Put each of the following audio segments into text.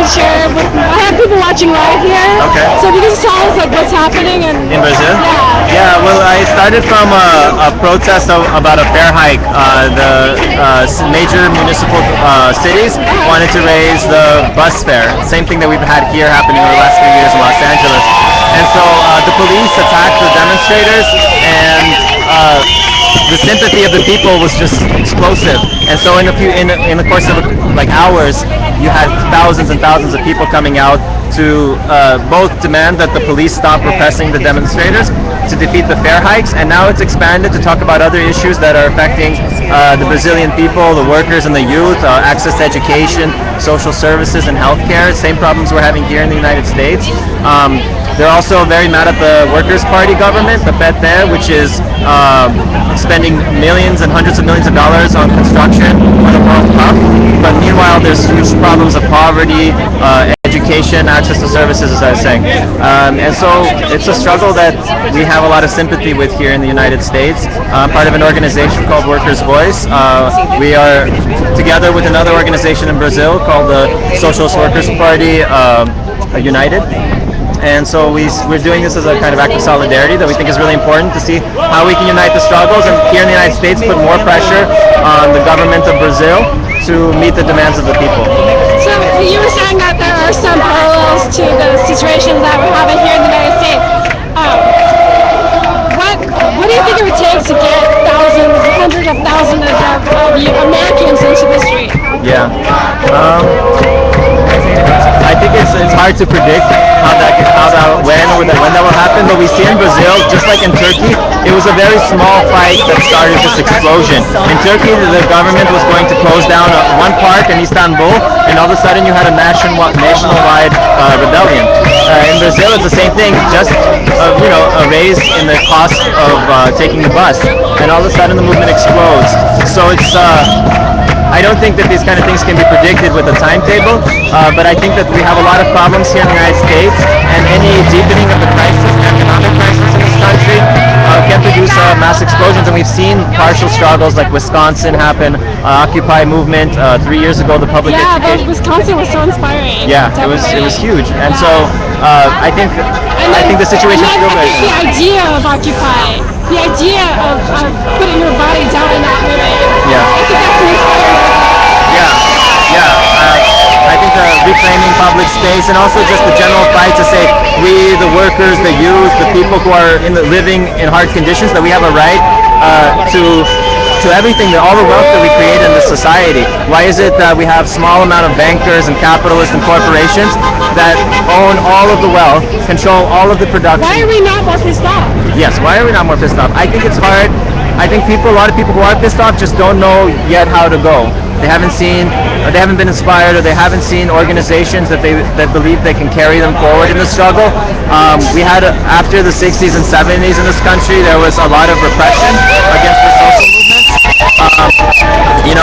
could share. I have people watching live here. Okay. So if you can just tell us like what's happening in Brazil? Yeah. Yeah. Well, I started from a protest about a fare hike. The major municipal cities wanted to raise the bus fare. Same thing that we've had here happening over the last 3 years in Los Angeles. And so the police attacked the demonstrators, and the sympathy of the people was just explosive. And so in the course of like hours, you had thousands and thousands of people coming out to both demand that the police stop repressing the demonstrators, to defeat the fare hikes, and now it's expanded to talk about other issues that are affecting the Brazilian people, the workers and the youth, access to education, social services, and healthcare. Same problems we're having here in the United States. They're also very mad at the Workers' Party government, the PT, which is spending millions and hundreds of millions of dollars on construction for the World Cup. But meanwhile, there's huge problems of poverty, education, access to services, as I was saying. And so it's a struggle that we have a lot of sympathy with here in the United States. I'm part of an organization called Workers' Voice. We are together with another organization in Brazil called the Socialist Workers' Party United. And so we're doing this as a kind of act of solidarity that we think is really important to see how we can unite the struggles, and here in the United States put more pressure on the government of Brazil to meet the demands of the people. So you were saying that there are some parallels to the situations that we're having here in the United States. What do you think it would take to get thousands, hundreds of thousands of Americans into the street? Yeah. I think it's hard to predict when that will happen, but we see in Brazil, just like in Turkey, it was a very small fight that started this explosion. In Turkey, the government was going to close down one park in Istanbul, and all of a sudden you had a nationwide rebellion. In Brazil, it's the same thing, just a raise in the cost of taking the bus, and all of a sudden the movement explodes. So it's I don't think that these kind of things can be predicted with a timetable, but I think that we have a lot of problems here in the United States, and any deepening of the crisis, economic crisis in this country, can produce mass explosions. And we've seen partial struggles like Wisconsin happen, Occupy movement 3 years ago, the public education. Yeah, but Wisconsin was so inspiring. Yeah, it was huge, and so I think the situation is still very. The idea of Occupy, the idea of putting your body down in that movement. Yeah. I think that's inspiring. I think reclaiming public space, and also just the general fight to say we, the workers, the youth, the people who are living in hard conditions, that we have a right to everything, all the wealth that we create in this society. Why is it that we have small amount of bankers and capitalists and corporations that own all of the wealth, control all of the production? Why are we not more pissed off? Yes, why are we not more pissed off? I think it's hard. I think a lot of people who are pissed off just don't know yet how to go. They haven't seen, or they haven't been inspired, or they haven't seen organizations that believe they can carry them forward in the struggle. We had, after the 60s and 70s in this country, there was a lot of repression against the social movement.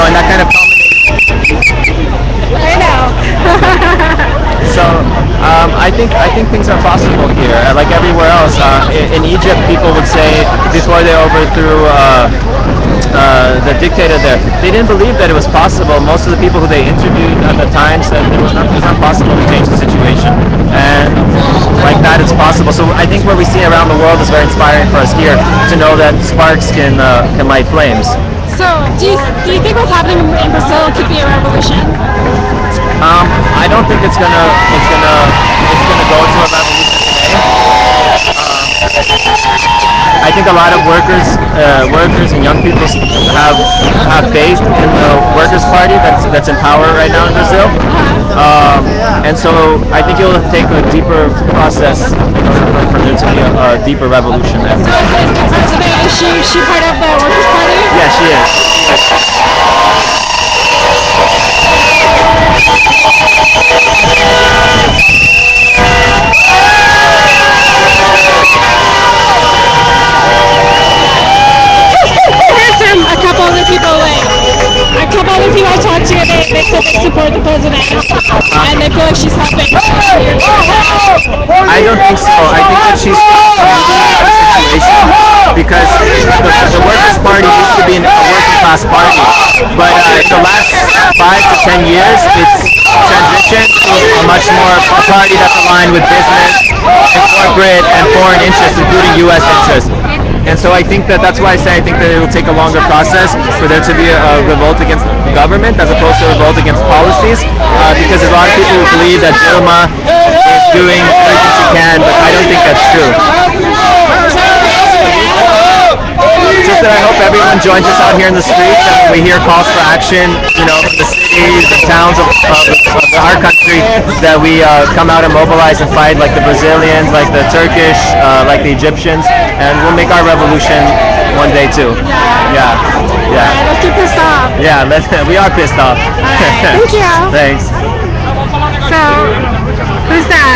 And that kind of culminated. I know. So I think things are possible here, like everywhere else. In Egypt, people would say before they overthrew the dictator there, they didn't believe that it was possible. Most of the people who they interviewed at the time said it's not possible to change the situation, and like that, it's possible. So I think what we see around the world is very inspiring for us here to know that sparks can light flames. So, do you think what's happening in Brazil could be a revolution? I don't think it's gonna go to a revolution today. I think a lot of workers and young people have faith in the Workers' Party that's in power right now in Brazil, and so I think it will take a deeper process for there to be a deeper revolution there. So is she part of the Workers' Party? Yeah, she is. A couple other people I talked to, they said they support the president, and they feel like she's helping. I don't think so. I think that she's situation because the Workers' Party used to be a working class party, but in the last 5 to 10 years, it's transitioned transition to a much more a party that's aligned with business and corporate and foreign interests, including U.S. interests. And so I think that's why I say I think that it will take a longer process for there to be a revolt against the government as opposed to a revolt against policies, because there's a lot of people who believe that Dilma is doing everything she can, but I don't think that's true. Just that I hope everyone joins us out here in the streets, and when we hear calls for action, from the cities and towns of our country, that we come out and mobilize and fight like the Brazilians, like the Turkish, like the Egyptians, and we'll make our revolution one day too. Yeah. Let's keep pissed off. Yeah, we are pissed off. Thank you. Thanks. So, who's that?